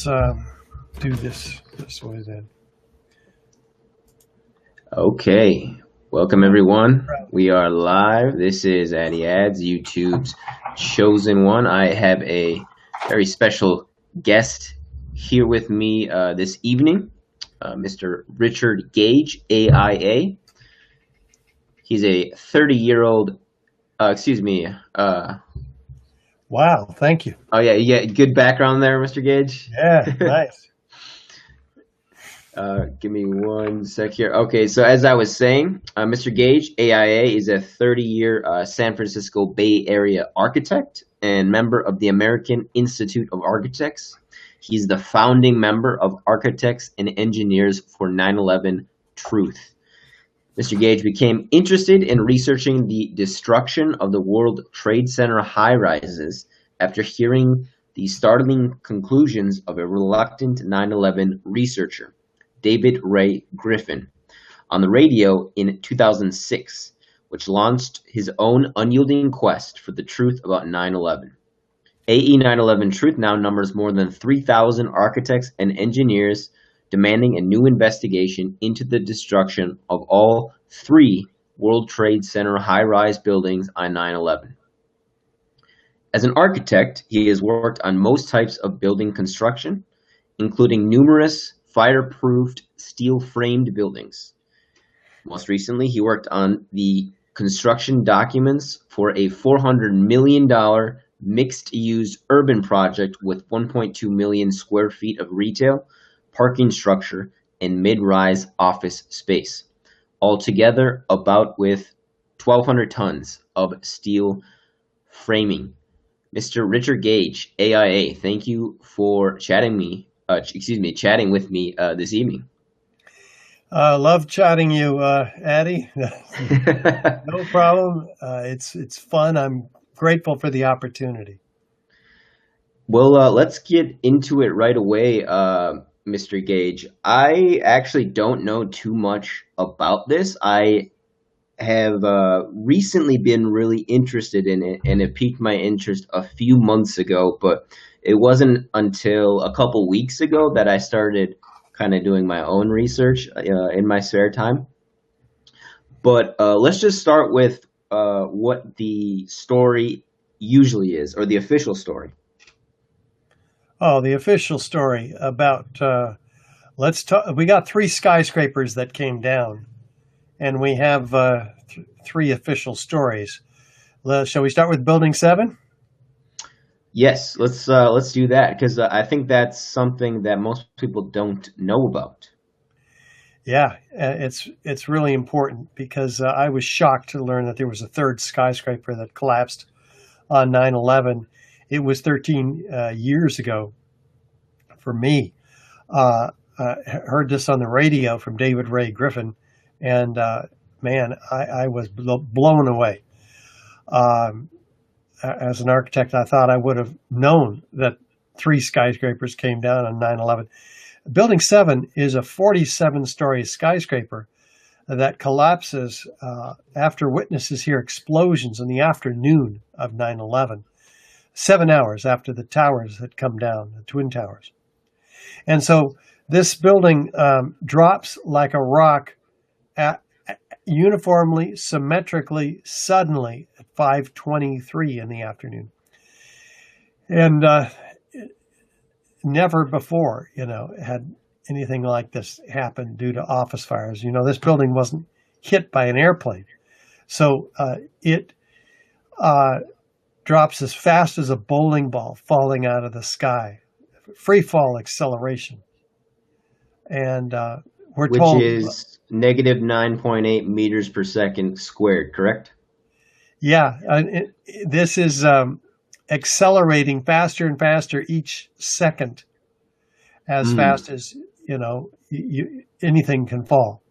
let's do this way then. Okay, welcome everyone. We are live. This is Addy Ads, YouTube's chosen one. I have a very special guest here with me this evening, Mr. Richard Gage, AIA. He's a 30-year-old, Wow, thank you. Oh yeah, good background there, Mr. Gage. Yeah, nice. Give me one sec here. Okay, so as I was saying, Mr. Gage, AIA, is a 30-year San Francisco Bay Area architect and member of the American Institute of Architects. He's the founding member of Architects and Engineers for 9/11 Truth. Mr. Gage became interested in researching the destruction of the World Trade Center high-rises after hearing the startling conclusions of a reluctant 9/11 researcher, David Ray Griffin, on the radio in 2006, which launched his own unyielding quest for the truth about 9/11. AE 9/11 Truth now numbers more than 3,000 architects and engineers, demanding a new investigation into the destruction of all three World Trade Center high-rise buildings on 9/11. As an architect, he has worked on most types of building construction, including numerous fireproofed steel-framed buildings. Most recently, he worked on the construction documents for a $400 million mixed-use urban project with 1.2 million square feet of retail, parking structure, and mid-rise office space, altogether about with 1,200 tons of steel framing. Mr. Richard Gage, AIA, thank you for chatting with me this evening. Love chatting you, Addy. No problem. It's fun. I'm grateful for the opportunity. Well, let's get into it right away, Mr. Gage. I actually don't know too much about this. I have recently been really interested in it, and it piqued my interest a few months ago, but it wasn't until a couple weeks ago that I started kind of doing my own research in my spare time. But let's just start with what the story usually is, or the official story. Oh, the official story about, let's talk. We got 3 skyscrapers that came down, and we have 3 official stories. Shall we start with Building 7? Yes, let's do that, because I think that's something that most people don't know about. Yeah, it's really important because I was shocked to learn that there was a 3rd skyscraper that collapsed on 9/11. It was 13 years ago for me. I heard this on the radio from David Ray Griffin, and man, I was blown away. As an architect, I thought I would have known that 3 skyscrapers came down on 9/11. Building 7 is a 47-story skyscraper that collapses after witnesses hear explosions in the afternoon of 9/11, 7 hours after the towers had come down, the Twin Towers. And so this building drops like a rock uniformly, symmetrically, suddenly at 5:23 in the afternoon. And never before, had anything like this happen due to office fires. This building wasn't hit by an airplane. So it drops as fast as a bowling ball falling out of the sky, free fall acceleration. And we're told... Which is negative 9.8 meters per second squared, correct? Yeah, this is accelerating faster and faster each second, as fast as, anything can fall.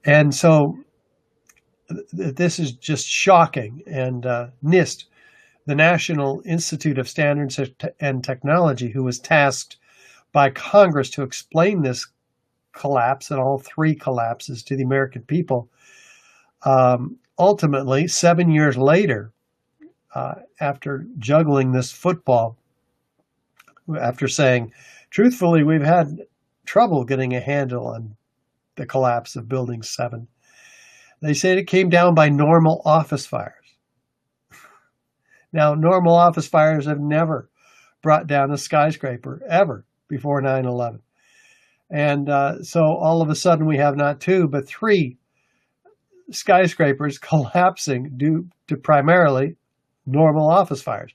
And so this is just shocking. And NIST, the National Institute of Standards and Technology, who was tasked by Congress to explain this collapse and all 3 collapses to the American people, ultimately, 7 years later, after juggling this football, after saying Truthfully, we've had trouble getting a handle on the collapse of Building 7. They said it came down by normal office fires. Now, normal office fires have never brought down a skyscraper ever before 9/11. And so all of a sudden we have not two, but three skyscrapers collapsing due to primarily normal office fires.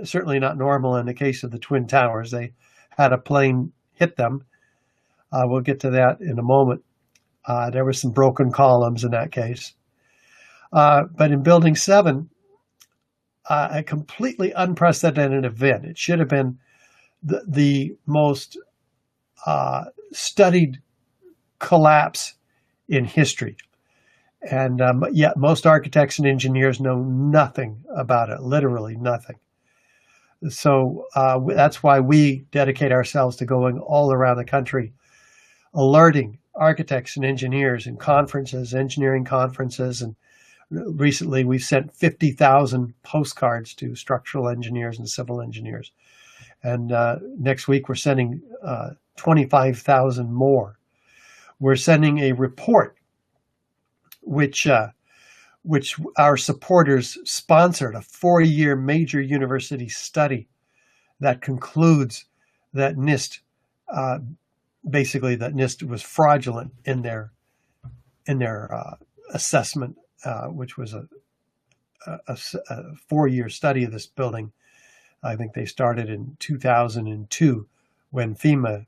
Certainly not normal in the case of the Twin Towers. They had a plane hit them. We'll get to that in a moment. There were some broken columns in that case. But in Building 7, a completely unprecedented event. It should have been the most studied collapse in history. And yet most architects and engineers know nothing about it, literally nothing. So that's why we dedicate ourselves to going all around the country, alerting architects and engineers in conferences, engineering conferences. And recently we've sent 50,000 postcards to structural engineers and civil engineers. And next week we're sending 25,000 more. We're sending a report which our supporters sponsored, a 4-year major university study that concludes that NIST, basically that NIST was fraudulent in their assessment, which was a 4-year study of this building. I think they started in 2002 when FEMA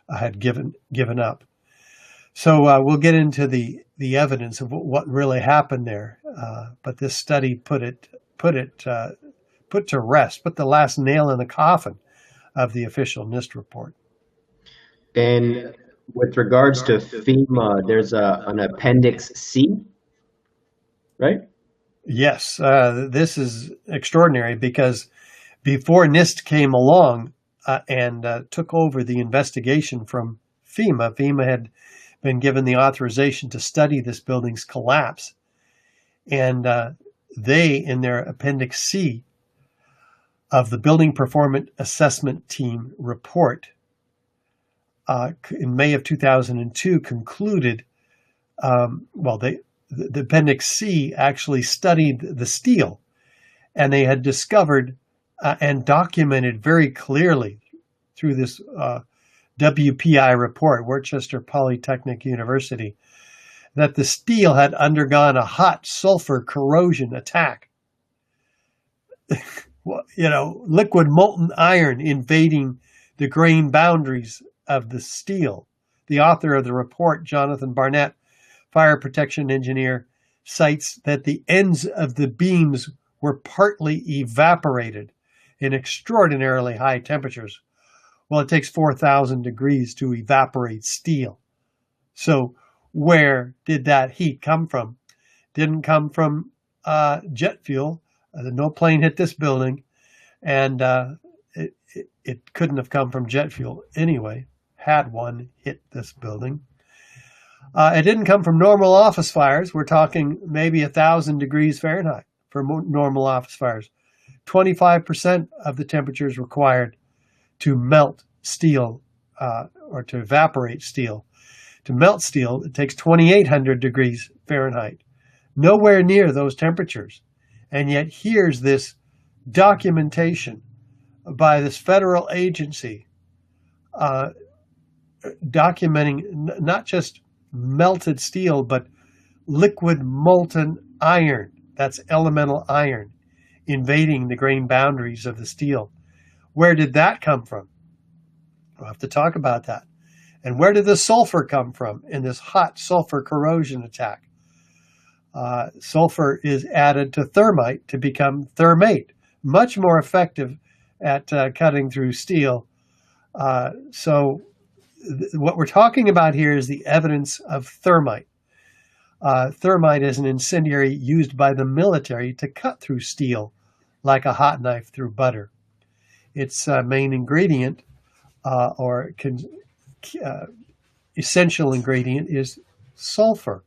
had given up. So we'll get into the evidence of what really happened there. But this study put to rest, put the last nail in the coffin of the official NIST report. And with regards to FEMA, there's an Appendix C, right? Yes, this is extraordinary because before NIST came along and took over the investigation from FEMA had been given the authorization to study this building's collapse. And they, in their Appendix C of the Building Performance Assessment Team report, in May of 2002 concluded, the Appendix C actually studied the steel, and they had discovered and documented very clearly through this WPI report, Worcester Polytechnic University, that the steel had undergone a hot sulfur corrosion attack. Liquid molten iron invading the grain boundaries of the steel. The author of the report, Jonathan Barnett, fire protection engineer, cites that the ends of the beams were partly evaporated in extraordinarily high temperatures. Well, it takes 4,000 degrees to evaporate steel. So where did that heat come from? Didn't come from jet fuel. No plane hit this building, and it couldn't have come from jet fuel anyway, had one hit this building. It didn't come from normal office fires. We're talking maybe 1,000 degrees Fahrenheit for normal office fires. 25% of the temperatures required to melt steel or to evaporate steel. To melt steel, it takes 2,800 degrees Fahrenheit. Nowhere near those temperatures. And yet here's this documentation by this federal agency documenting not just melted steel, but liquid molten iron. That's elemental iron invading the grain boundaries of the steel. Where did that come from? We'll have to talk about that. And where did the sulfur come from in this hot sulfur corrosion attack? Sulfur is added to thermite to become thermate, much more effective at cutting through steel. So what we're talking about here is the evidence of thermite. Thermite is an incendiary used by the military to cut through steel like a hot knife through butter. Its main ingredient essential ingredient is sulfur.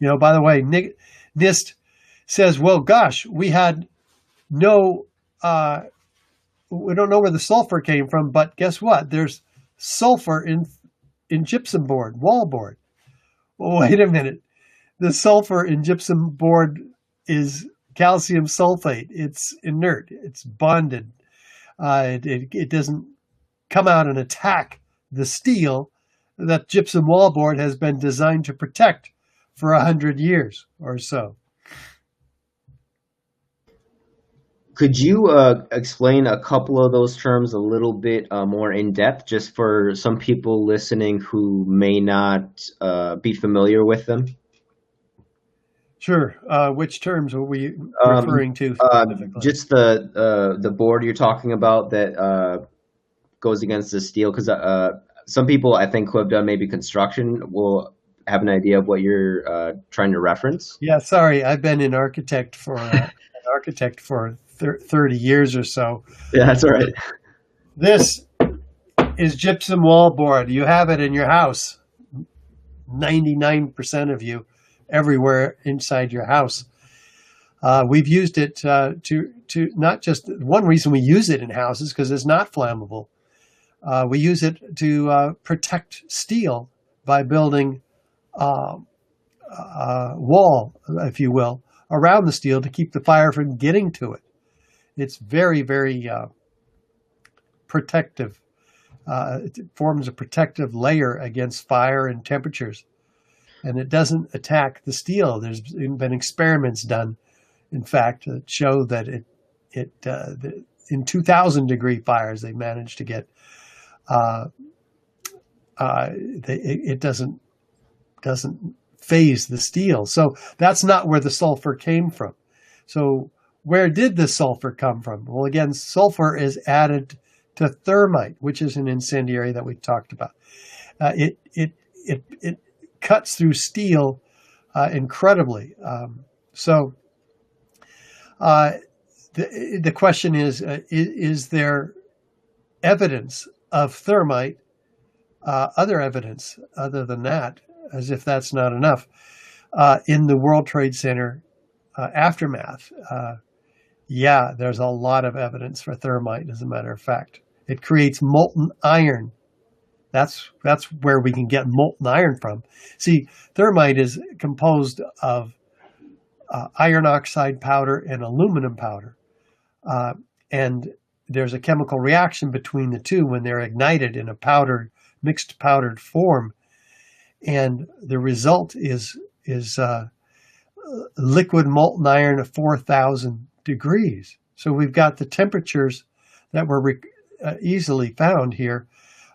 By the way, NIST says, well, gosh, we had no we don't know where the sulfur came from, but guess what? There's sulfur in gypsum board, wall board. Well, wait a minute. The sulfur in gypsum board is calcium sulfate. It's inert. It's bonded. It doesn't come out and attack the steel that gypsum wallboard has been designed to protect for 100 years or so. Could you explain a couple of those terms a little bit more in depth, just for some people listening who may not be familiar with them? Sure. Which terms were we referring to specifically? Just the board you're talking about that goes against the steel, because some people, I think, who have done maybe construction will have an idea of what you're trying to reference. Yeah, sorry, I've been an architect for 30 years or so. Yeah, that's all right. This is gypsum wallboard. You have it in your house. 99% of you, everywhere inside your house. We've used it to not just one reason we use it in houses because it's not flammable. We use it to protect steel by building a wall, if you will, around the steel to keep the fire from getting to it. It's very, very protective. It forms a protective layer against fire and temperatures, and it doesn't attack the steel. There's been experiments done, in fact, that show that in 2,000-degree fires they managed to get it doesn't phase the steel. So that's not where the sulfur came from. So where did the sulfur come from? Well, again, sulfur is added to thermite, which is an incendiary that we talked about. It cuts through steel incredibly. The question is there evidence of thermite, other evidence other than that, as if that's not enough, in the World Trade Center aftermath? Yeah, there's a lot of evidence for thermite, as a matter of fact. It creates molten iron. That's where we can get molten iron from. See, thermite is composed of iron oxide powder and aluminum powder. And there's a chemical reaction between the two when they're ignited in a mixed powdered form. And the result is liquid molten iron of 4,000 degrees. So we've got the temperatures that were easily found here.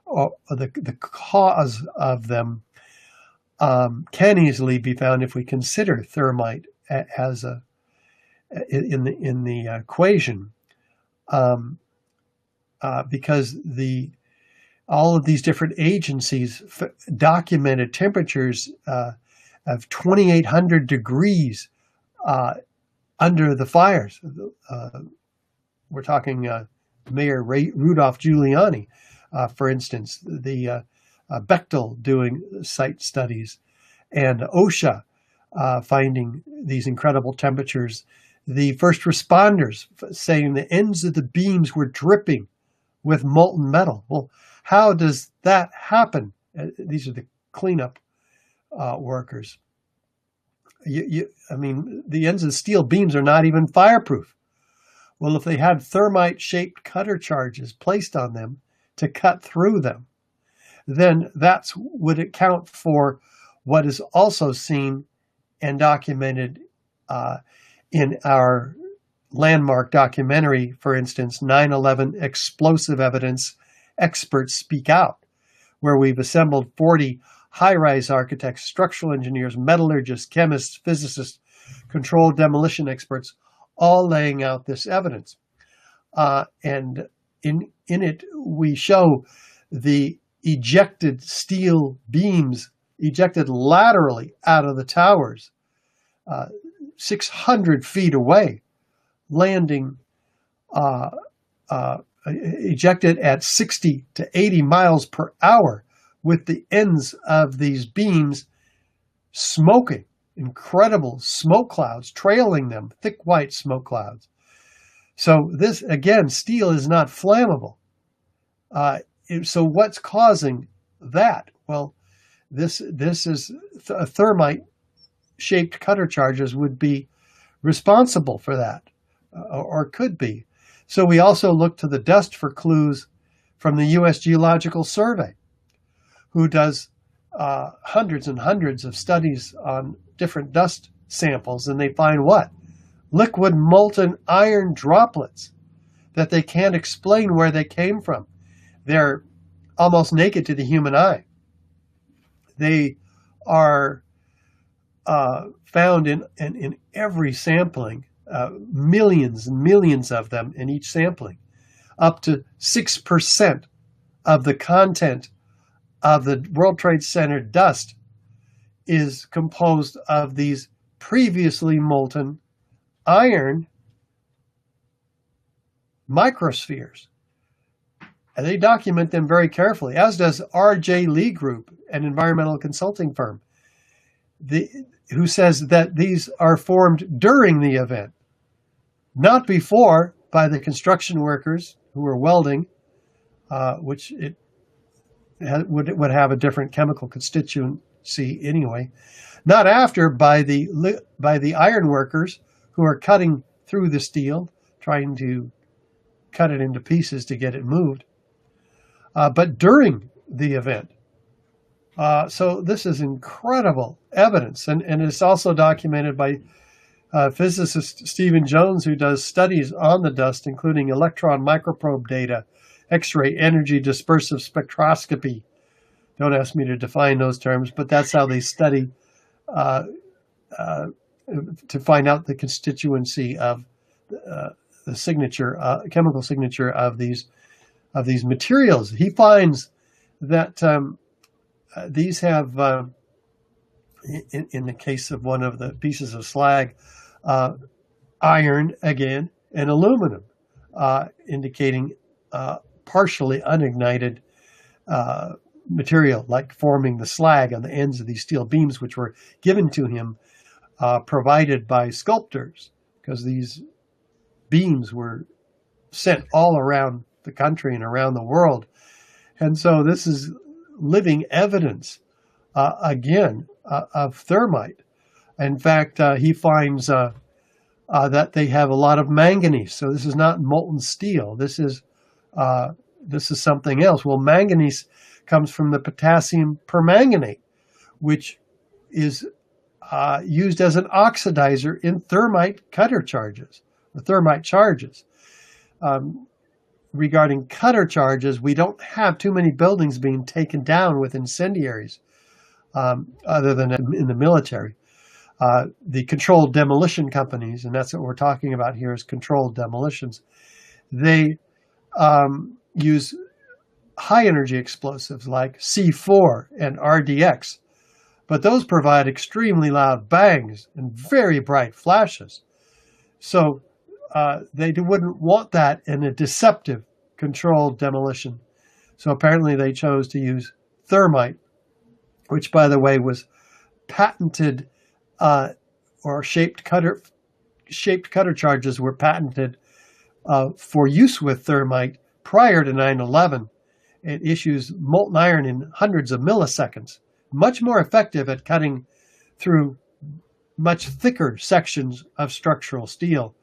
The cause of them can easily be found if we consider thermite as in the equation, because all of these different agencies documented temperatures of 2,800 degrees under the fires. We're talking Mayor Rudolph Giuliani, for instance, the Bechtel doing site studies, and OSHA finding these incredible temperatures. The first responders saying the ends of the beams were dripping with molten metal. Well, how does that happen? These are the cleanup workers. I mean, the ends of the steel beams are not even fireproof. Well, if they had thermite-shaped cutter charges placed on them to cut through them, then that would account for what is also seen and documented in our landmark documentary, for instance, 9/11 Explosive Evidence Experts Speak Out, where we've assembled 40 high-rise architects, structural engineers, metallurgists, chemists, physicists, controlled demolition experts, all laying out this evidence. And in it, we show the ejected steel beams ejected laterally out of the towers, 600 feet away, landing ejected at 60 to 80 miles per hour, with the ends of these beams smoking, incredible smoke clouds trailing them, thick white smoke clouds. So this, again, steel is not flammable. So what's causing that? Well, this is thermite shaped cutter charges would be responsible for that, or could be. So we also look to the dust for clues from the U.S. Geological Survey, who does hundreds and hundreds of studies on different dust samples, and they find what? Liquid molten iron droplets that they can't explain where they came from. They're almost naked to the human eye. They are found in every sampling, millions and millions of them in each sampling. Up to 6% of the content of the World Trade Center dust is composed of these previously molten iron microspheres. And they document them very carefully, as does R.J. Lee Group, an environmental consulting firm, who says that these are formed during the event, not before, by the construction workers who were welding, which it would have a different chemical constituency anyway, not after, by the iron workers who are cutting through the steel, trying to cut it into pieces to get it moved, but during the event. So this is incredible evidence, and it's also documented by physicist Stephen Jones, who does studies on the dust, including electron microprobe data, X-ray energy dispersive spectroscopy. Don't ask me to define those terms, but that's how they study to find out the constituency of the signature, chemical signature of these materials. He finds that these have, in the case of one of the pieces of slag, iron again and aluminum, indicating partially unignited material, like forming the slag on the ends of these steel beams, which were given to him, provided by sculptors, because these beams were sent all around the country and around the world. And so this is living evidence, again, of thermite. In fact, he finds that they have a lot of manganese. So this is not molten steel. This is something else. Well, manganese comes from the potassium permanganate, which is used as an oxidizer in thermite cutter charges, or thermite charges. Regarding cutter charges, we don't have too many buildings being taken down with incendiaries, other than in the military. The controlled demolition companies, and that's what we're talking about here, is controlled demolitions. They use high energy explosives like C4 and RDX, but those provide extremely loud bangs and very bright flashes. So they wouldn't want that in a deceptive controlled demolition. So apparently they chose to use thermite, which, by the way, was patented, or shaped cutter charges were patented for use with thermite prior to 9/11. It issues molten iron in hundreds of milliseconds, much more effective at cutting through much thicker sections of structural steel,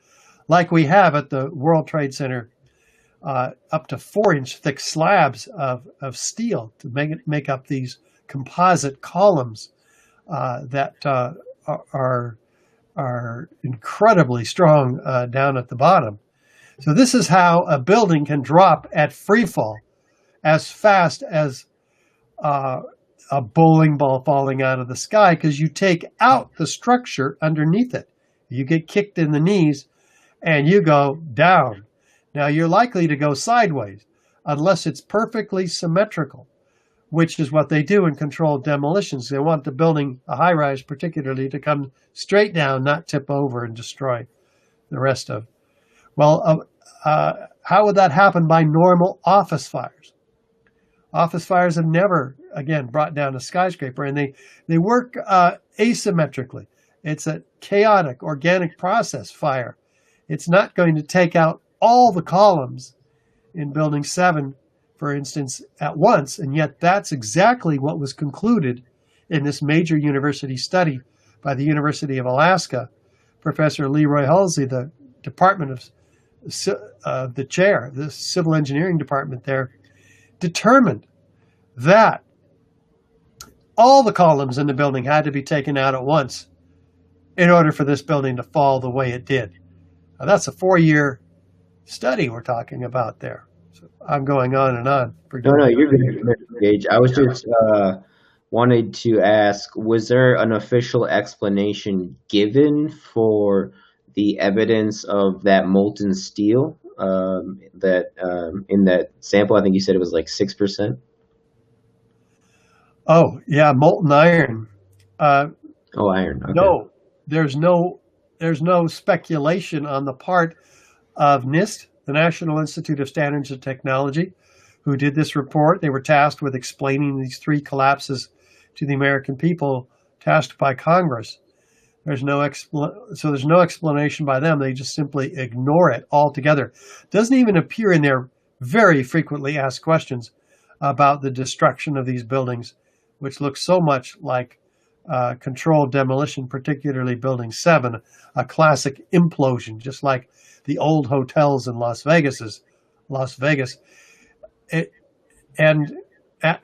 like we have at the World Trade Center, up to 4-inch thick slabs of steel to make up these composite columns that are incredibly strong down at the bottom. So this is how a building can drop at free fall as fast as a bowling ball falling out of the sky, because you take out the structure underneath it. You get kicked in the knees and you go down. Now you're likely to go sideways unless it's perfectly symmetrical, which is what they do in controlled demolitions. They want the building, a high-rise particularly, to come straight down, not tip over and destroy the rest of. Well, how would that happen by normal office fires? Office fires have never, again, brought down a skyscraper, and they work asymmetrically. It's a chaotic, organic process fire. It's not going to take out all the columns in Building 7, for instance, at once, and yet that's exactly what was concluded in this major university study by the University of Alaska. Professor Leroy Halsey, the department of the chair, the civil engineering department there, determined that all the columns in the building had to be taken out at once in order for this building to fall the way it did. Now, that's a 4-year study we're talking about there. So I'm going on and on. No, you're good, Gage. I was just wanted to ask, was there an official explanation given for the evidence of that molten steel that in that sample? I think you said it was like 6%. Oh, yeah, molten iron. Iron. Okay. No, there's no speculation on the part of NIST, the National Institute of Standards and Technology, who did this report. They were tasked with explaining these 3 collapses to the American people, tasked by Congress. There's no explanation by them. They just simply ignore it altogether. Doesn't even appear in their very frequently asked questions about the destruction of these buildings, which looks so much like controlled demolition, particularly Building 7, a classic implosion, just like the old hotels in Las Vegas.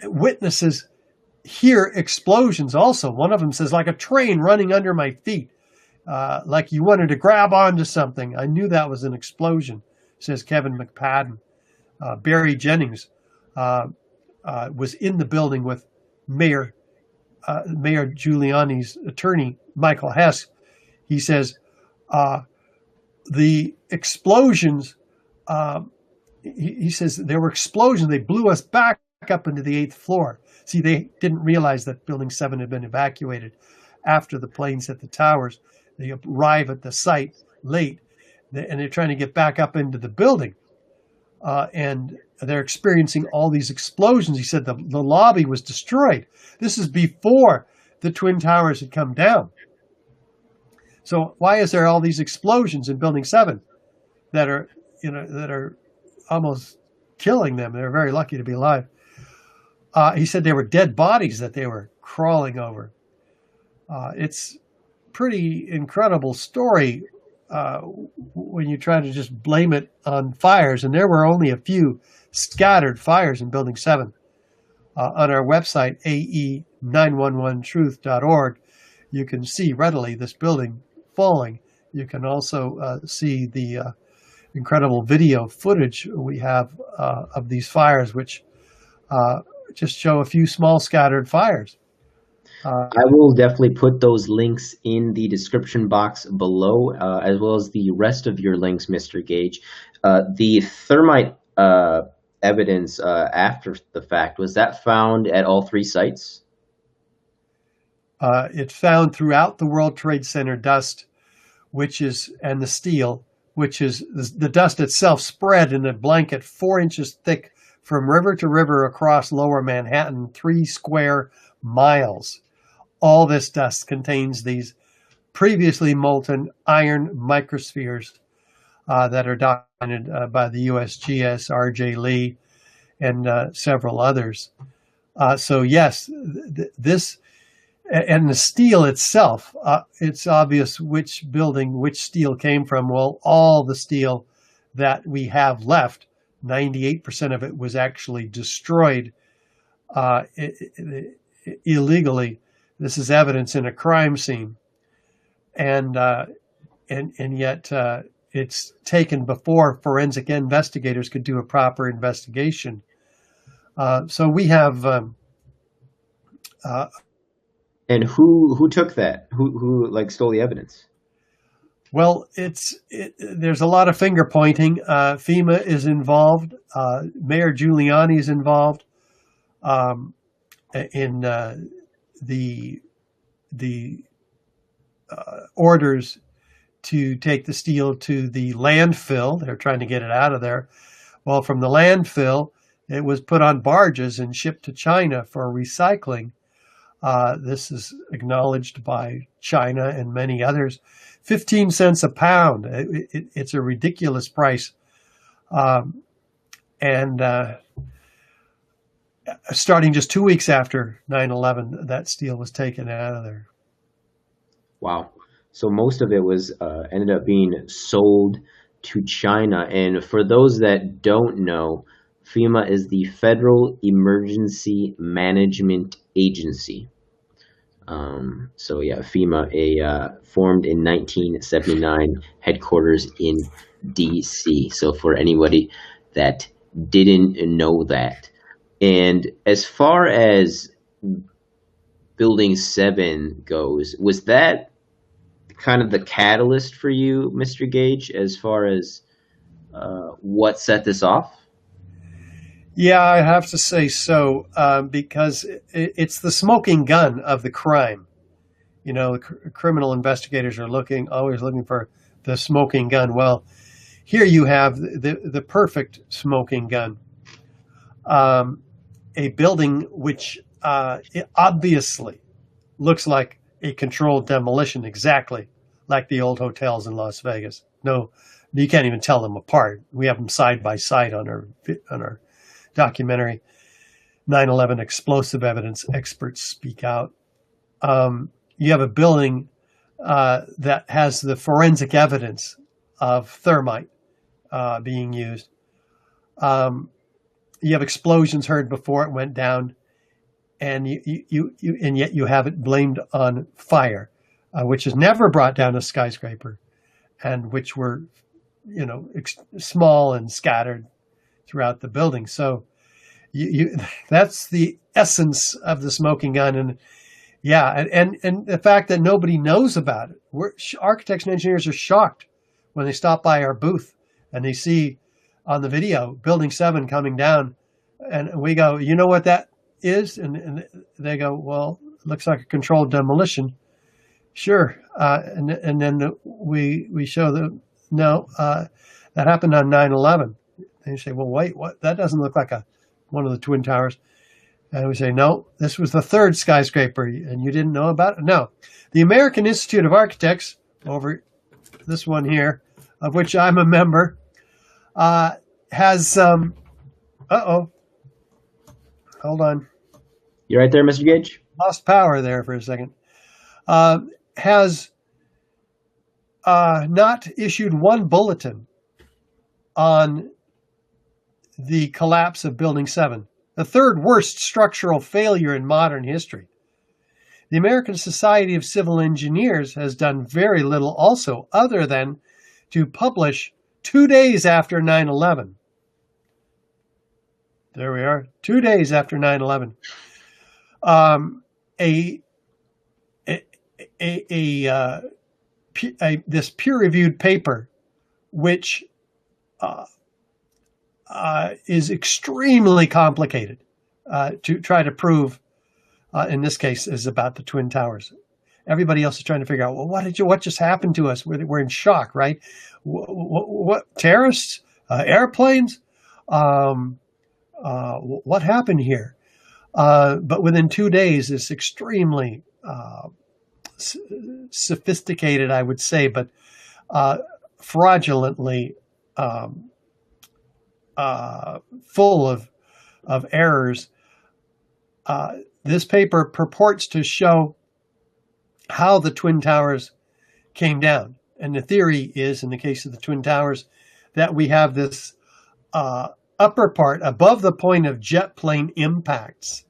Witnesses hear explosions also. One of them says, like a train running under my feet, like you wanted to grab onto something. I knew that was an explosion, says Kevin McPadden. Barry Jennings was in the building with Mayor Giuliani's attorney, Michael Hess. He says the explosions, he says there were explosions. They blew us back up into the 8th floor. See, they didn't realize that Building 7 had been evacuated after the planes hit the towers. They arrive at the site late, and they're trying to get back up into the building. And they're experiencing all these explosions. He said the lobby was destroyed. This is before the Twin Towers had come down. So why is there all these explosions in Building 7 that are almost killing them? They're very lucky to be alive. He said there were dead bodies that they were crawling over. It's pretty incredible story when you try to just blame it on fires. And there were only a few scattered fires in Building 7. On our website, ae911truth.org, you can see readily this building falling. You can also see the incredible video footage we have of these fires, which just show a few small scattered fires. I will definitely put those links in the description box below, as well as the rest of your links, Mr. Gage. The thermite evidence after the fact, was that found at all 3 sites? It's found throughout the World Trade Center dust, and the steel, which is the dust itself spread in a blanket 4 inches thick from river to river across lower Manhattan, 3 square miles. All this dust contains these previously molten iron microspheres that are documented by the USGS, R.J. Lee, and several others. So yes, this and the steel itself, it's obvious which building, which steel came from. Well, all the steel that we have left, 98% of it was actually destroyed illegally. This is evidence in a crime scene, and yet it's taken before forensic investigators could do a proper investigation. So we have. And who took that? Who stole the evidence? Well, there's a lot of finger pointing. FEMA is involved. Mayor Giuliani is involved in the orders to take the steel to the landfill. They're trying to get it out of there. Well, from the landfill, it was put on barges and shipped to China for recycling. This is acknowledged by China and many others. 15 cents a pound. It's a ridiculous price. And starting just 2 weeks after 9/11, that steel was taken out of there. Wow. So most of it was ended up being sold to China. And for those that don't know, FEMA is the Federal Emergency Management Agency. So yeah, FEMA, formed in 1979, headquarters in DC. So for anybody that didn't know that. And as far as Building 7 goes, was that kind of the catalyst for you, Mr. Gage, as far as what set this off? Yeah, I have to say so, because it's the smoking gun of the crime. You know, the criminal investigators are always looking for the smoking gun. Well, here you have the perfect smoking gun. A building which it obviously looks like a controlled demolition, exactly like the old hotels in Las Vegas. No, you can't even tell them apart. We have them side by side on our documentary. 9/11 explosive evidence experts speak out. You have a building that has the forensic evidence of thermite being used. You have explosions heard before it went down, and and yet you have it blamed on fire, which has never brought down a skyscraper, and which were, small and scattered throughout the building. So that's the essence of the smoking gun. And yeah, and the fact that nobody knows about it. Architects and engineers are shocked when they stop by our booth and they see on the video Building 7 coming down, and we go, you know what that is? And they go, well, it looks like a controlled demolition. Sure. And then we show them, no, that happened on 9/11. And you say, well, wait, what? That doesn't look like one of the Twin Towers. And we say, no, this was the third skyscraper, and you didn't know about it? No. The American Institute of Architects, over this one here, of which I'm a member, has, hold on. You right there, Mr. Gage? Lost power there for a second. Has not issued one bulletin on the collapse of Building 7, the third worst structural failure in modern history. The American Society of Civil Engineers has done very little also, other than to publish 2 days after 9/11. There we are, 2 days after 9/11. This peer-reviewed paper, which is extremely complicated to try to prove. In this case, is about the Twin Towers. Everybody else is trying to figure out, well, what just happened to us? We're in shock, right? What terrorists, airplanes? What happened here? But within 2 days, it's extremely sophisticated, I would say, but fraudulently full of errors. This paper purports to show how the Twin Towers came down. And the theory is, in the case of the Twin Towers, that we have this upper part above the point of jet plane impacts.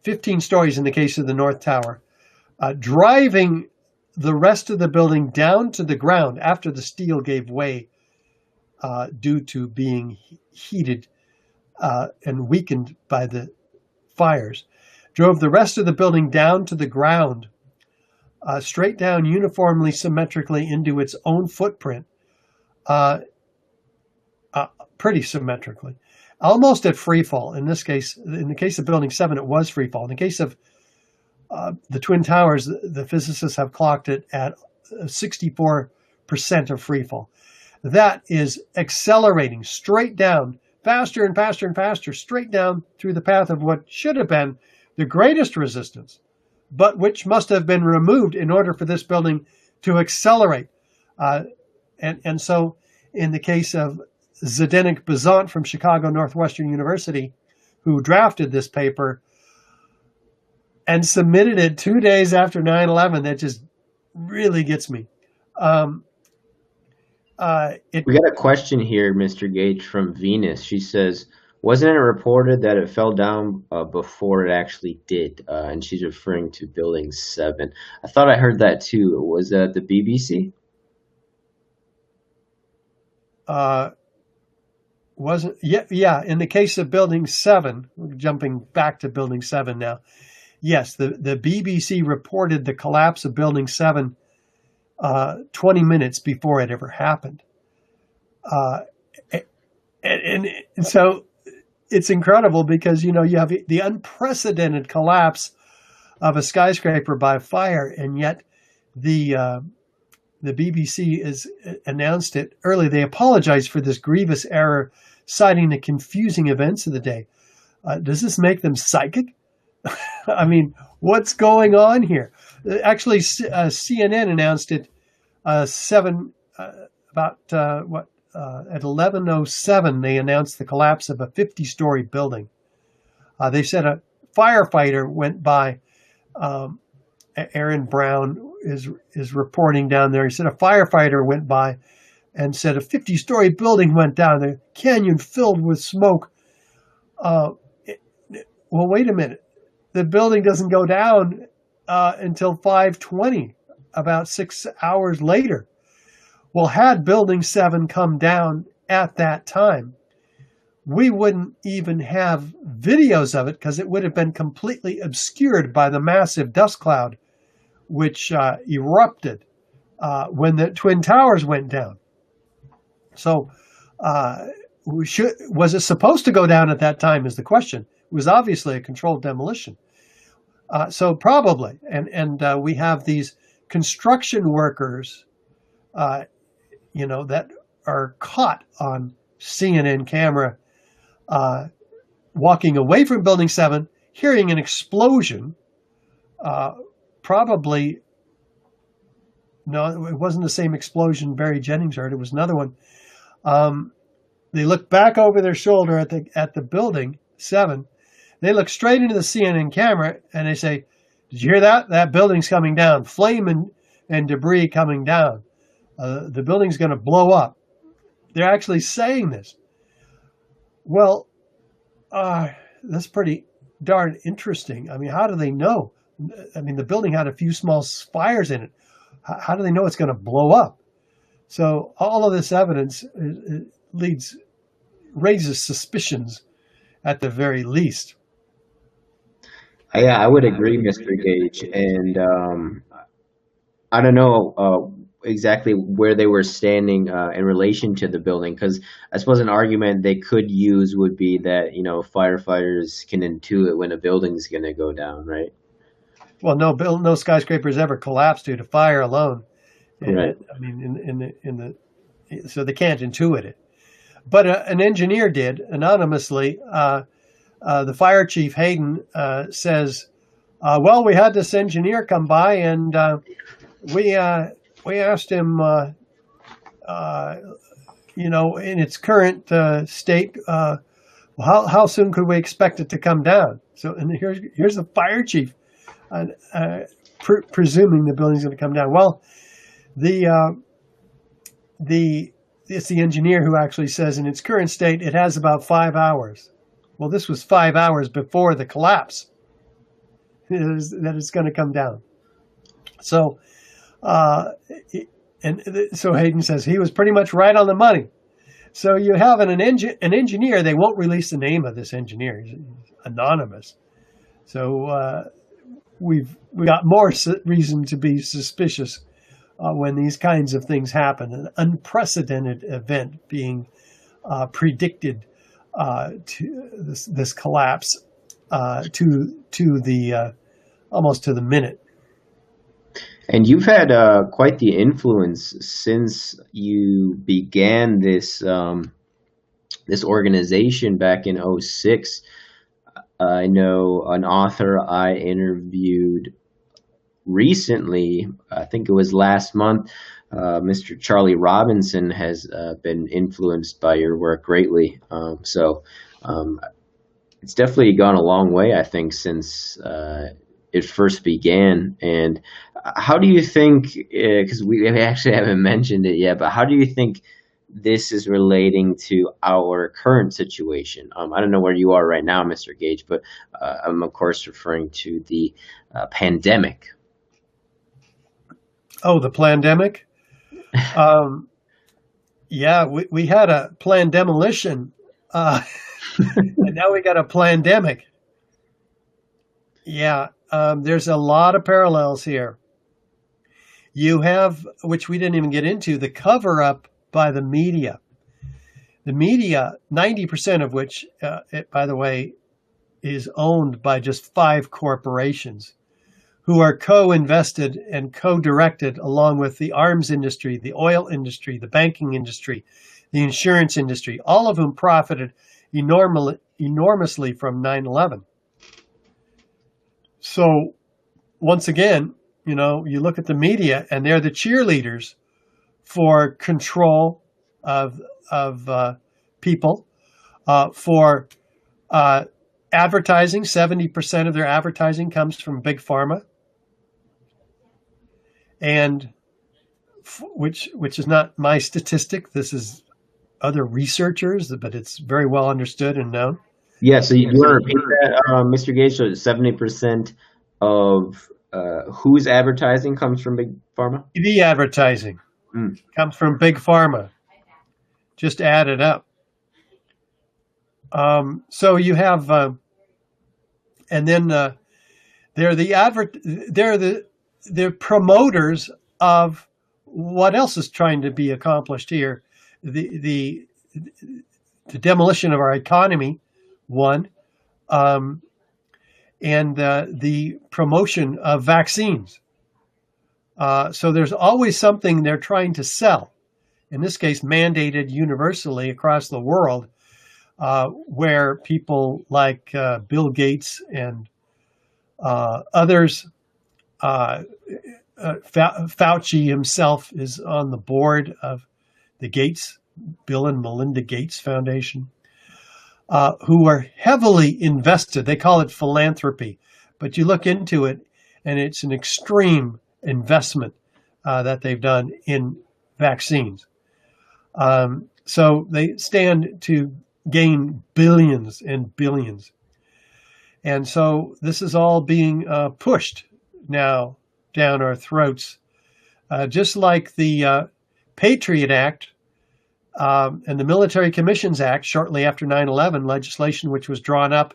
15 stories in the case of the North Tower, driving the rest of the building down to the ground after the steel gave way due to being heated and weakened by the fires, drove the rest of the building down to the ground, straight down uniformly, symmetrically into its own footprint, pretty symmetrically, almost at free fall. In this case, in the case of Building 7, it was free fall. In the case of the Twin Towers, the physicists have clocked it at 64% of free fall. That is accelerating straight down faster and faster and faster, straight down through the path of what should have been the greatest resistance, but which must have been removed in order for this building to accelerate. And so in the case of Zdenek Bazant from Chicago Northwestern University, who drafted this paper and submitted it 2 days after 9/11, that just really gets me. We got a question here, Mr. Gage, from Venus. She says, wasn't it reported that it fell down before it actually did? And she's referring to Building 7. I thought I heard that too. Was that the BBC? Wasn't yeah. In the case of Building 7, we're jumping back to Building 7 now. Yes, the BBC reported the collapse of Building 7 20 minutes before it ever happened. And so it's incredible because, you have the unprecedented collapse of a skyscraper by fire, and yet the BBC has announced it early. They apologized for this grievous error, citing the confusing events of the day. Does this make them psychic? I mean, what's going on here? Actually, CNN announced it at 11:07. They announced the collapse of a 50-story building. They said a firefighter went by. Aaron Brown is reporting down there. He said a firefighter went by and said a 50-story building went down, the canyon filled with smoke. Well, wait a minute. The building doesn't go down until 5:20, about 6 hours later. Well, had Building 7 come down at that time, we wouldn't even have videos of it because it would have been completely obscured by the massive dust cloud which erupted when the Twin Towers went down. So was it supposed to go down at that time is the question. It was obviously a controlled demolition. So probably. And we have these construction workers, that are caught on CNN camera walking away from Building 7, hearing an explosion. Probably, no, it wasn't the same explosion Barry Jennings heard. It was another one. They look back over their shoulder at the Building 7. They look straight into the CNN camera and they say, "Did you hear that? That building's coming down. Flame and debris coming down. The building's going to blow up." They're actually saying this. Well, that's pretty darn interesting. I mean, how do they know? I mean, the building had a few small fires in it. How do they know it's going to blow up? So all of this evidence raises suspicions at the very least. Yeah, I would agree, Mr. Gage. And I don't know exactly where they were standing in relation to the building, because I suppose an argument they could use would be that, firefighters can intuit when a building's going to go down, right? Well, no skyscrapers ever collapse due to fire alone. Right. I mean, so they can't intuit it. But an engineer did anonymously. The fire chief Hayden says, "Well, we had this engineer come by, and we asked him, in its current state, how soon could we expect it to come down?" So, and here's the fire chief. Presuming the building's going to come down. Well, it's the engineer who actually says in its current state it has about 5 hours. Well, this was 5 hours before the collapse that it's going to come down. So, so Hayden says he was pretty much right on the money. So you have an engineer. They won't release the name of this engineer. He's anonymous. So we got more reason to be suspicious when these kinds of things happen. An unprecedented event being predicted to this collapse to the almost to the minute. And you've had quite the influence since you began this this organization back in '06. I know an author I interviewed recently, I think it was last month, Mr. Charlie Robinson has been influenced by your work greatly. Um, it's definitely gone a long way, I think, since it first began. And how do you think, because we actually haven't mentioned it yet, but how do you think this is relating to our current situation? I don't know where you are right now, Mr. Gage, but I'm, of course, referring to the pandemic. Oh, the pandemic. Um, yeah, we had a planned demolition, and now we got a pandemic. Yeah, there's a lot of parallels here. You have, which we didn't even get into, the cover up by the media. The media, 90% of which, by the way, is owned by just 5 corporations who are co-invested and co-directed along with the arms industry, the oil industry, the banking industry, the insurance industry, all of whom profited enormously from 9/11. So once again, you look at the media and they're the cheerleaders for control of people, for advertising. 70% of their advertising comes from big pharma, and which is not my statistic. This is other researchers, but it's very well understood and known. Yeah, so you want to repeat that, Mr. Gage? So 70% of whose advertising comes from big pharma? TV advertising comes from big pharma. Just add it up. So you have, and then they're the promoters of what else is trying to be accomplished here. The demolition of our economy, one, and the promotion of vaccines. So there's always something they're trying to sell. In this case, mandated universally across the world, where people like Bill Gates and others, Fauci himself is on the board of the Bill and Melinda Gates Foundation, who are heavily invested. They call it philanthropy, but you look into it and it's an extreme investment that they've done in vaccines. So they stand to gain billions and billions. And so this is all being pushed now down our throats, just like the Patriot Act and the Military Commissions Act shortly after 9/11, legislation which was drawn up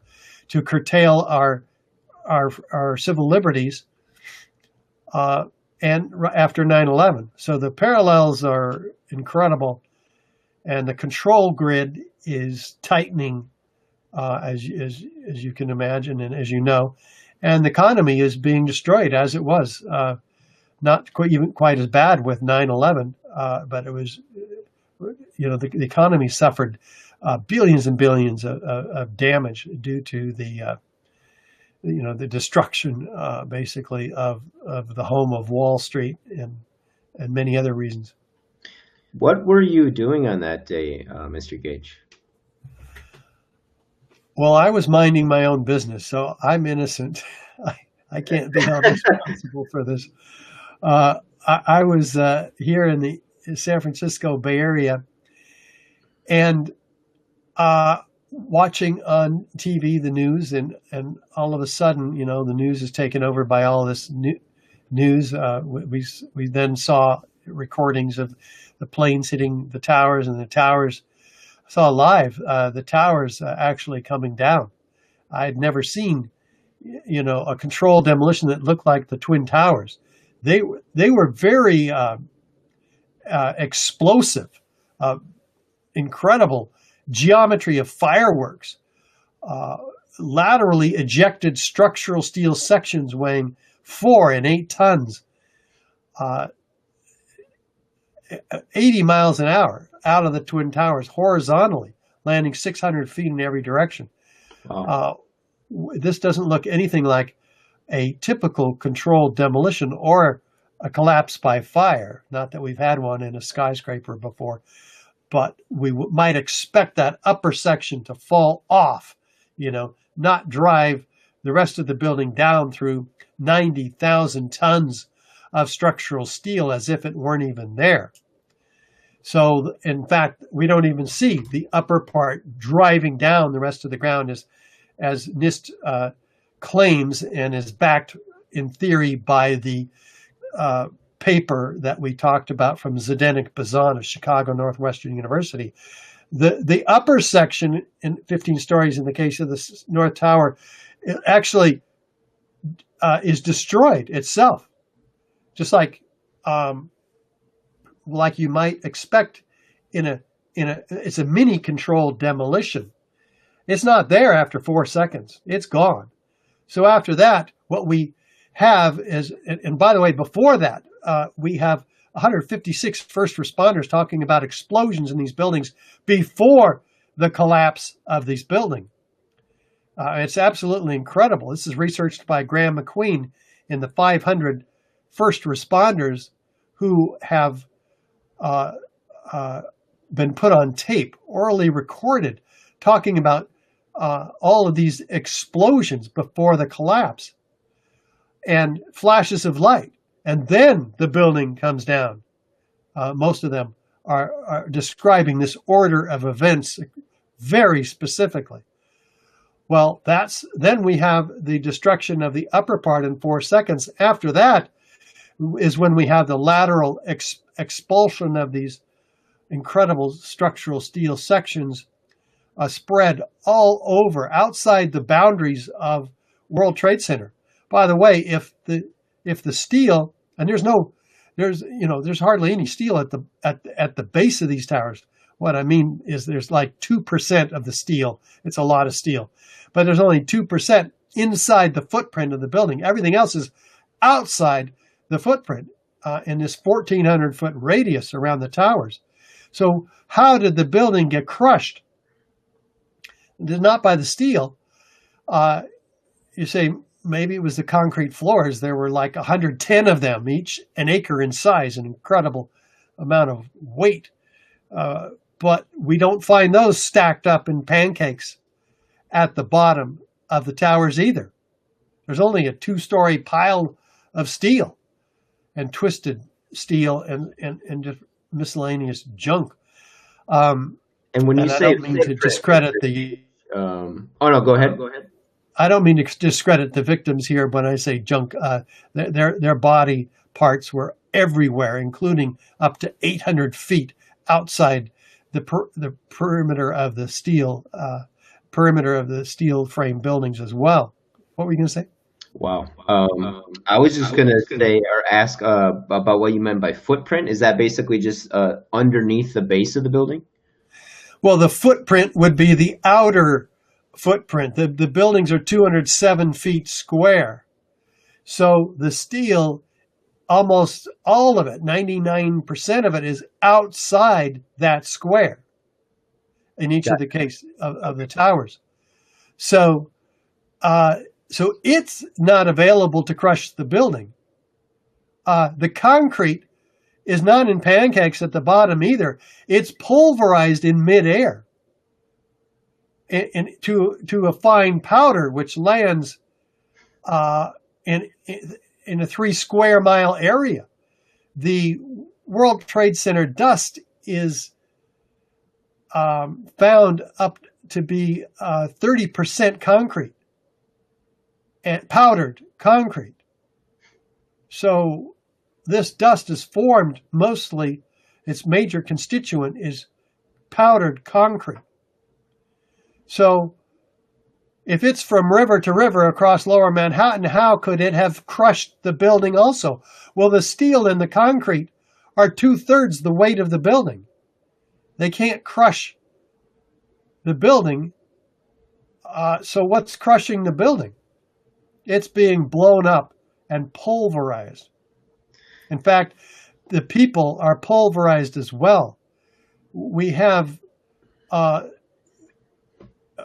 to curtail our civil liberties, and after 9/11. So the parallels are incredible, and the control grid is tightening, as you can imagine and as you know, and the economy is being destroyed as it was. Not quite as bad with 9/11, but it was, the economy suffered billions and billions of damage due to the destruction, basically, of the home of Wall Street and many other reasons. What were you doing on that day, Mr. Gage? Well, I was minding my own business, so I'm innocent. I can't be held responsible for this. I was here in the San Francisco Bay Area, and watching on TV the news, and all of a sudden, the news is taken over by all this news. We then saw recordings of the planes hitting the towers, and the towers. Saw live the towers actually coming down. I had never seen, a controlled demolition that looked like the Twin Towers. They were very explosive, incredible geometry of fireworks, laterally ejected structural steel sections weighing 4 and 8 tons, 80 miles an hour out of the Twin Towers horizontally, landing 600 feet in every direction. Wow. This doesn't look anything like a typical controlled demolition or a collapse by fire. Not that we've had one in a skyscraper before, but we might expect that upper section to fall off, not drive the rest of the building down through 90,000 tons of structural steel as if it weren't even there. So, in fact, we don't even see the upper part driving down the rest of the ground as NIST claims, and is backed in theory by the paper that we talked about from Zdenek Bazan of Chicago Northwestern University. The upper section, in 15 stories in the case of the North Tower, it actually is destroyed itself, just like you might expect it's a mini controlled demolition. It's not there after 4 seconds. It's gone. So after that, what we have is, and by the way, before that, we have 156 first responders talking about explosions in these buildings before the collapse of these buildings. It's absolutely incredible. This is researched by Graham McQueen in the 500 first responders who have been put on tape, orally recorded, talking about all of these explosions before the collapse and flashes of light. And then the building comes down. Most of them are describing this order of events very specifically. Well, then we have the destruction of the upper part in 4 seconds. After that is when we have the lateral expulsion of these incredible structural steel sections spread all over outside the boundaries of World Trade Center. By the way, if the steel, and there's hardly any steel at the base of these towers. What I mean is there's like 2% of the steel. It's a lot of steel, but there's only 2% inside the footprint of the building. Everything else is outside the footprint in this 1,400 foot radius around the towers. So how did the building get crushed? Not by the steel. You say maybe it was the concrete floors. There were like 110 of them, each an acre in size, an incredible amount of weight. But we don't find those stacked up in pancakes at the bottom of the towers either. There's only a 2-story pile of steel and twisted steel and just miscellaneous junk. And when you I say don't mean to discredit the. oh no, go ahead. I don't mean to discredit the victims here when I say junk. Their body parts were everywhere, including up to 800 feet outside the perimeter of the steel frame buildings as well. What were you going to say? Wow. I was just going to say or ask about what you meant by footprint. Is that basically just underneath the base of the building? Well, the footprint would be the outer footprint. The buildings are 207 feet square. So the steel, almost all of it, 99% of it, is outside that square in each of the case of the towers. So it's not available to crush the building. The concrete is not in pancakes at the bottom either. It's pulverized in midair to a fine powder, which lands in a 3 square mile area. The World Trade Center dust is found up to be 30% concrete and powdered concrete. So this dust is formed mostly, its major constituent is powdered concrete. So if it's from river to river across Lower Manhattan, how could it have crushed the building also? Well, the steel and the concrete are 2/3 the weight of the building. They can't crush the building. So what's crushing the building? It's being blown up and pulverized. In fact, the people are pulverized as well. We have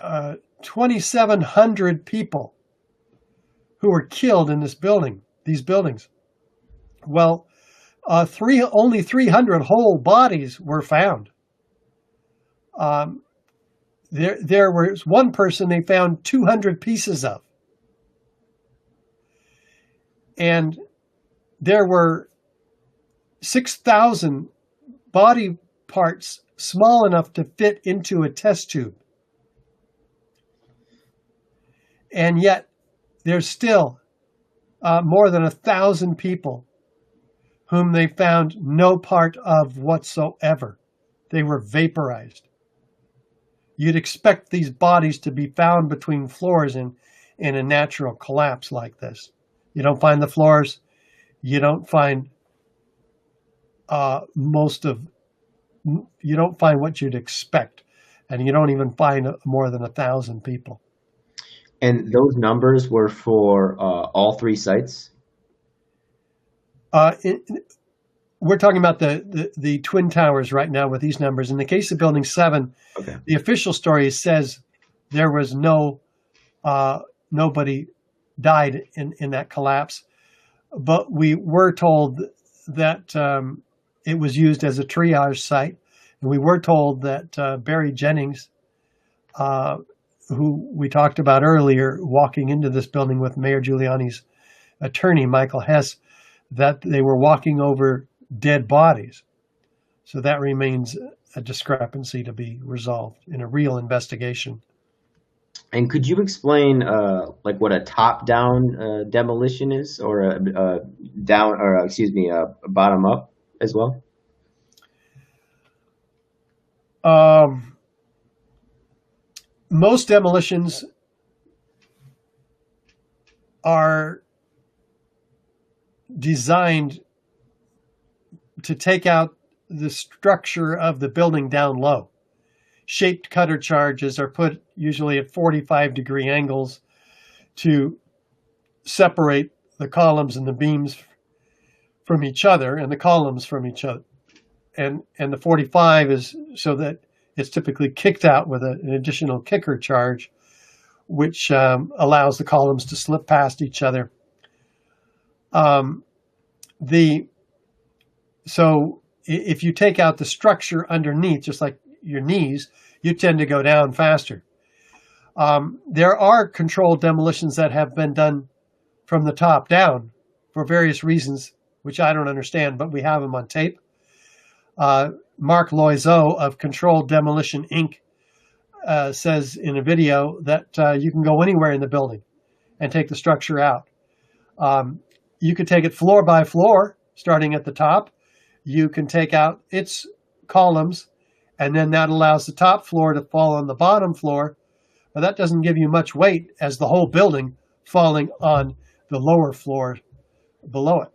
2,700 people who were killed in these buildings. Well, only 300 whole bodies were found. There was one person they found 200 pieces of. And there were 6,000 body parts small enough to fit into a test tube. And yet, there's still more than 1,000 people whom they found no part of whatsoever. They were vaporized. You'd expect these bodies to be found between floors in a natural collapse like this. You don't find the floors. You don't find you don't find what you'd expect, and you don't even find more than 1,000 people. And those numbers were for all three sites? We're talking about the Twin Towers right now with these numbers. In the case of Building 7, okay, the official story says there was nobody died in that collapse. But we were told that it was used as a triage site. And we were told that Barry Jennings, who we talked about earlier, walking into this building with Mayor Giuliani's attorney, Michael Hess, that they were walking over dead bodies. So that remains a discrepancy to be resolved in a real investigation. And could you explain what a top-down demolition is, or a bottom-up as well? Most demolitions are designed to take out the structure of the building down low. Shaped cutter charges are put usually at 45-degree angles to separate the columns and the beams from each other and the columns from each other. And the 45 is so that it's typically kicked out with an additional kicker charge, which allows the columns to slip past each other. So if you take out the structure underneath, just like your knees, you tend to go down faster. There are controlled demolitions that have been done from the top down for various reasons, which I don't understand, but we have them on tape. Mark Loiseau of Controlled Demolition, Inc. Says in a video that you can go anywhere in the building and take the structure out. You could take it floor by floor, starting at the top. You can take out its columns, and then that allows the top floor to fall on the bottom floor. But that doesn't give you much weight as the whole building falling on the lower floor below it.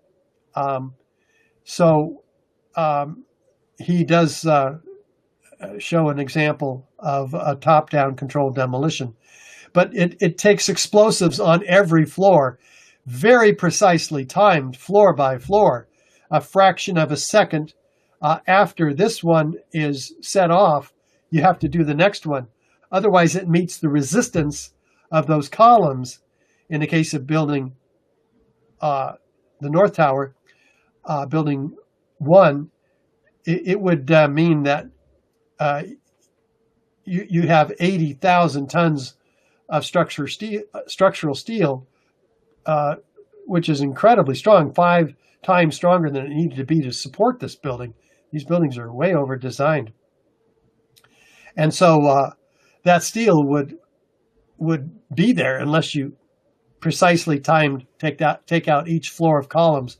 He does show an example of a top-down controlled demolition. But it takes explosives on every floor, very precisely timed floor by floor, a fraction of a second after this one is set off, you have to do the next one. Otherwise, it meets the resistance of those columns. In the case of building the North Tower, building 1, it would mean that you have 80,000 tons of structural steel, which is incredibly strong, 5 times stronger than it needed to be to support this building. These buildings are way over designed. And so that steel would be there unless you precisely timed take out each floor of columns,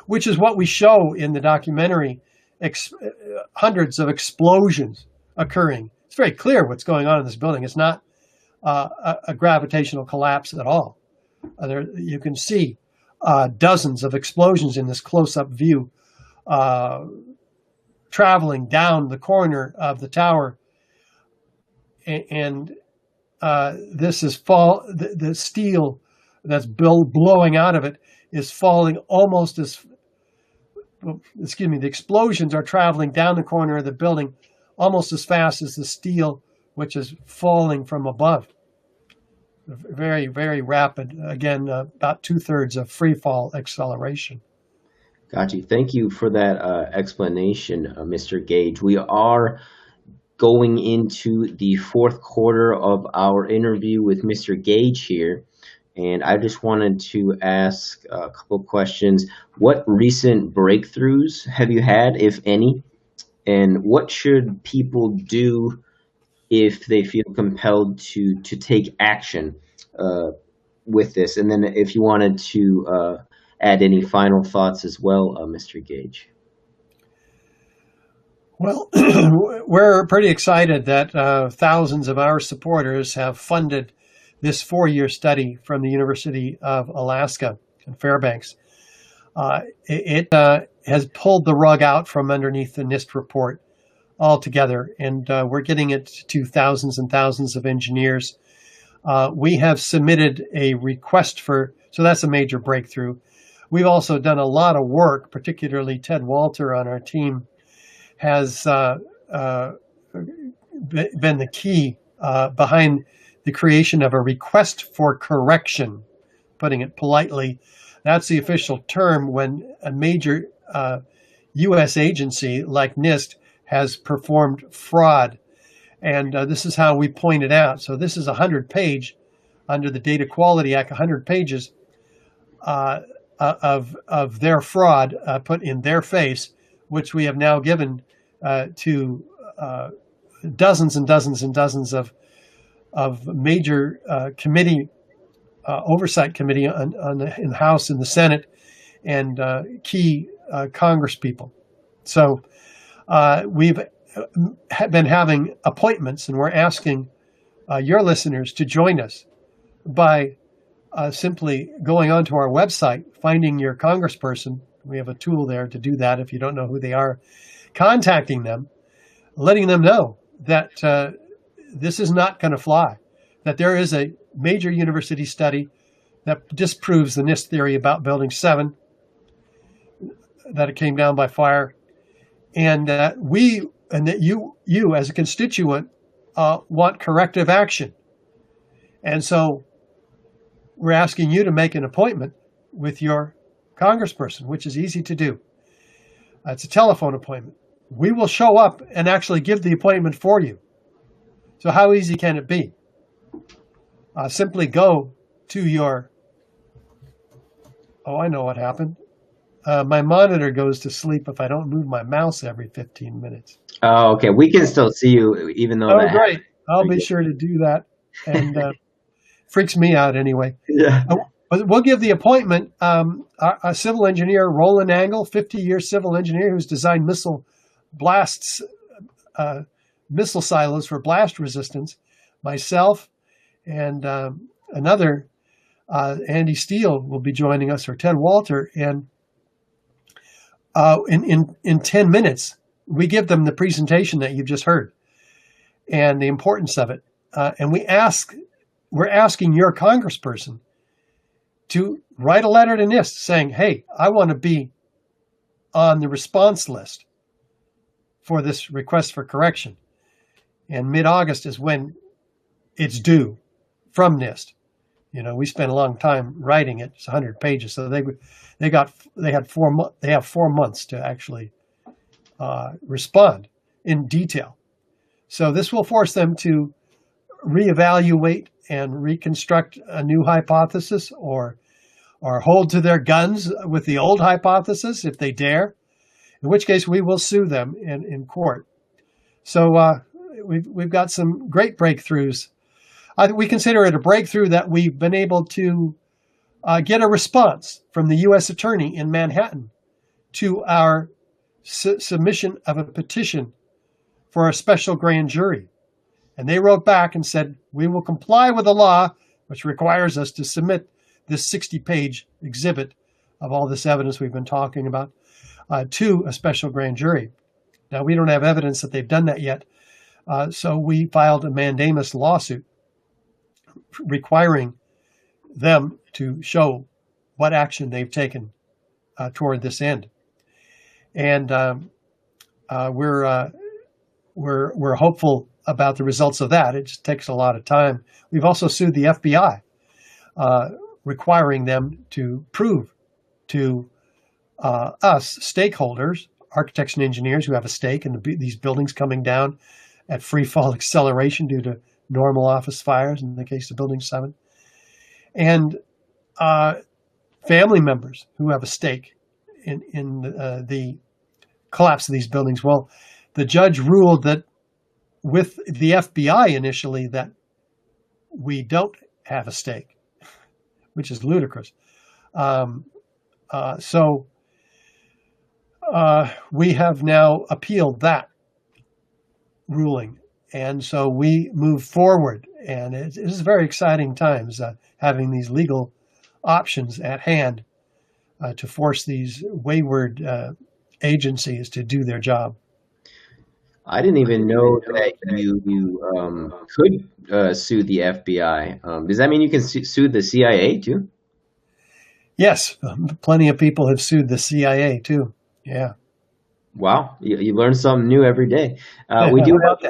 which is what we show in the documentary, hundreds of explosions occurring. It's very clear what's going on in this building. It's not a gravitational collapse at all. You can see dozens of explosions in this close-up view traveling down the corner of the tower. And this is the steel that's blowing out of it is falling almost as, the explosions are traveling down the corner of the building almost as fast as the steel which is falling from above. Very, very rapid. Again, about 2/3 of free fall acceleration. Got you. Thank you for that explanation, Mr. Gage. We are going into the fourth quarter of our interview with Mr. Gage here, and I just wanted to ask a couple of questions. What recent breakthroughs have you had, if any, and what should people do if they feel compelled to take action with this? And then if you wanted to add any final thoughts as well, Mr. Gage. Well, we're pretty excited that thousands of our supporters have funded this 4-year study from the University of Alaska in Fairbanks. It has pulled the rug out from underneath the NIST report altogether, and we're getting it to thousands and thousands of engineers. We have submitted a request so that's a major breakthrough. We've also done a lot of work, particularly Ted Walter on our team has been the key behind the creation of a request for correction, putting it politely. That's the official term when a major U.S. agency like NIST has performed fraud. And this is how we point it out. So this is 100-page, under the Data Quality Act, 100 pages of their fraud put in their face, which we have now given to dozens and dozens and dozens of major oversight committee in the House and the Senate and key Congress people. So we've been having appointments, and we're asking your listeners to join us by simply going onto our website, finding your congressperson. We have a tool there to do that if you don't know who they are, contacting them, letting them know that this is not going to fly, that there is a major university study that disproves the NIST theory about Building 7, that it came down by fire, and that you as a constituent want corrective action. And so we're asking you to make an appointment with your congressperson, which is easy to do. It's a telephone appointment. We will show up and actually give the appointment for you. So how easy can it be? Simply go to your... Oh, I know what happened. My monitor goes to sleep if I don't move my mouse every 15 minutes. Oh, okay. We can still see you, even though. Oh, great. I'll be sure to do that. And freaks me out anyway. Yeah. But we'll give the appointment. A civil engineer, Roland Angle, 50-year civil engineer who's designed missile silos for blast resistance. Myself and another, Andy Steele, will be joining us, or Ted Walter. And in 10 minutes, we give them the presentation that you've just heard and the importance of it. And we're asking your congressperson to write a letter to NIST saying, hey, I want to be on the response list for this request for correction. And mid-August is when it's due from NIST. You know, we spent a long time writing it. It's 100 pages. So they have 4 months to actually respond in detail. So this will force them to reevaluate and reconstruct a new hypothesis, or hold to their guns with the old hypothesis if they dare, in which case we will sue them in court. So we've got some great breakthroughs. We consider it a breakthrough that we've been able to get a response from the U.S. Attorney in Manhattan to our submission of a petition for a special grand jury. And they wrote back and said, we will comply with the law, which requires us to submit this 60-page exhibit of all this evidence we've been talking about to a special grand jury. Now, we don't have evidence that they've done that yet. So we filed a mandamus lawsuit requiring them to show what action they've taken toward this end. And we're hopeful about the results of that. It just takes a lot of time. We've also sued the FBI, requiring them to prove to us, stakeholders, architects and engineers who have a stake in these buildings coming down at free fall acceleration due to normal office fires in the case of Building 7, and family members who have a stake in the collapse of these buildings. Well, the judge ruled that with the FBI initially that we don't have a stake, which is ludicrous. So we have now appealed that ruling, and so we move forward. And it is very exciting times having these legal options at hand to force these wayward agencies to do their job. I didn't even know that you could sue the FBI. Does that mean you can sue the CIA too? Yes, plenty of people have sued the CIA too. Yeah. Wow, you learn something new every day. We do have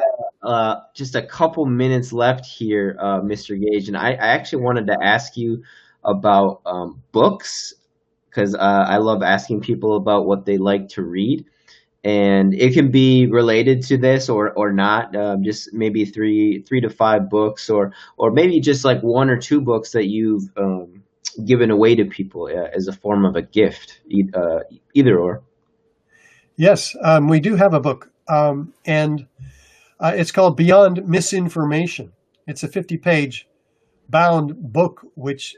just a couple minutes left here, Mr. Gage, and I actually wanted to ask you about books, because I love asking people about what they like to read. And it can be related to this or not, just maybe three to five books, or maybe just like one or two books that you've given away to people as a form of a gift, either or. Yes, we do have a book, and it's called Beyond Misinformation. It's a 50-page bound book which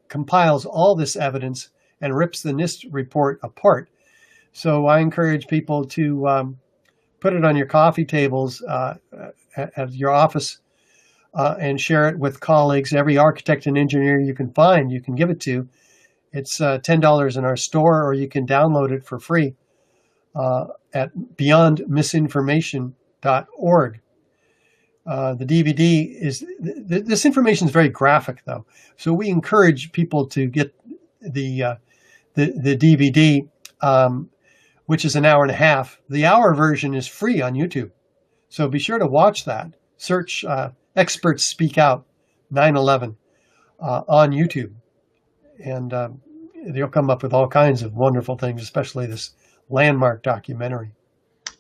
compiles all this evidence and rips the NIST report apart. So I encourage people to put it on your coffee tables at your office and share it with colleagues. Every architect and engineer you can find, you can give it to. It's $10 in our store, or you can download it for free at beyondmisinformation.org. The DVD is, this information is very graphic, though. So we encourage people to get the DVD, which is an hour and a half. The hour version is free on YouTube. So be sure to watch that. Search Experts Speak Out 9/11 on YouTube. And they'll come up with all kinds of wonderful things, especially this landmark documentary.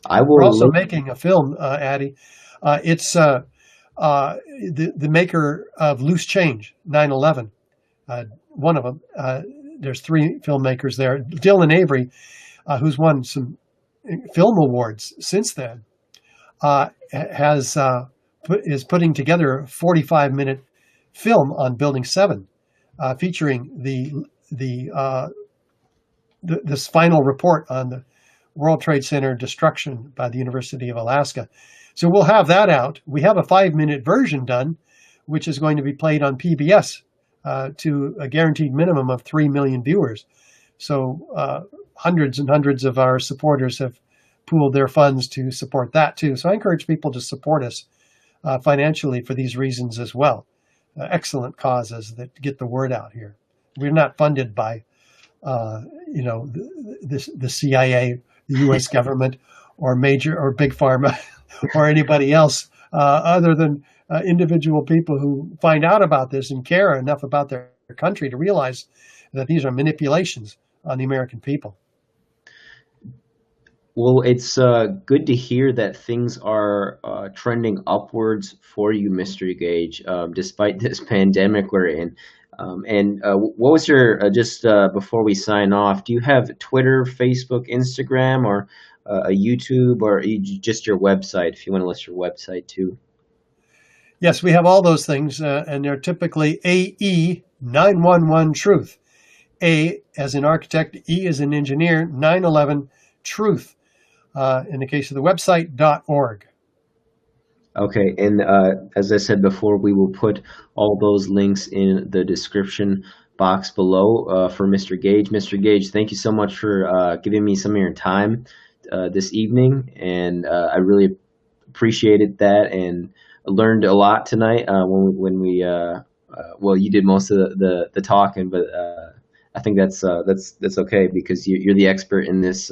We're also making a film, Addie. It's the maker of Loose Change, 9/11. One of them. There's three filmmakers there. Dylan Avery, who's won some film awards since then, is putting together a 45-minute film on Building 7, featuring this final report on the World Trade Center destruction by the University of Alaska. So we'll have that out. We have a 5-minute version done, which is going to be played on PBS to a guaranteed minimum of 3 million viewers. So hundreds and hundreds of our supporters have pooled their funds to support that too. So I encourage people to support us financially for these reasons as well. Excellent causes that get the word out here. We're not funded by, the CIA, the U.S. government, or big pharma, or anybody else, other than individual people who find out about this and care enough about their country to realize that these are manipulations on the American people. Well, it's good to hear that things are trending upwards for you, Mr. Gage, despite this pandemic we're in. And what was your, just before we sign off, do you have Twitter, Facebook, Instagram, or a YouTube, or just your website, if you want to list your website too? Yes, we have all those things, and they're typically AE 911 Truth. A as in architect, E as in engineer, 911 Truth. In the case of the website, .org. Okay, and as I said before, we will put all those links in the description box below for Mr. Gage. Mr. Gage, thank you so much for giving me some of your time this evening, and I really appreciated that and learned a lot tonight when we well, you did most of the talking, but I think that's okay because you're the expert in this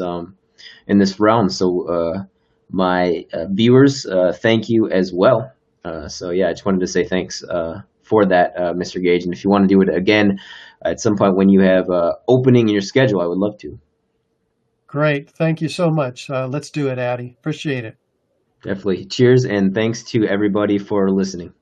realm. So my viewers, thank you as well. So yeah, I just wanted to say thanks for that, Mr. Gage. And if you want to do it again at some point when you have opening in your schedule, I would love to. Great. Thank you so much. Let's do it, Addie. Appreciate it. Definitely. Cheers, and thanks to everybody for listening.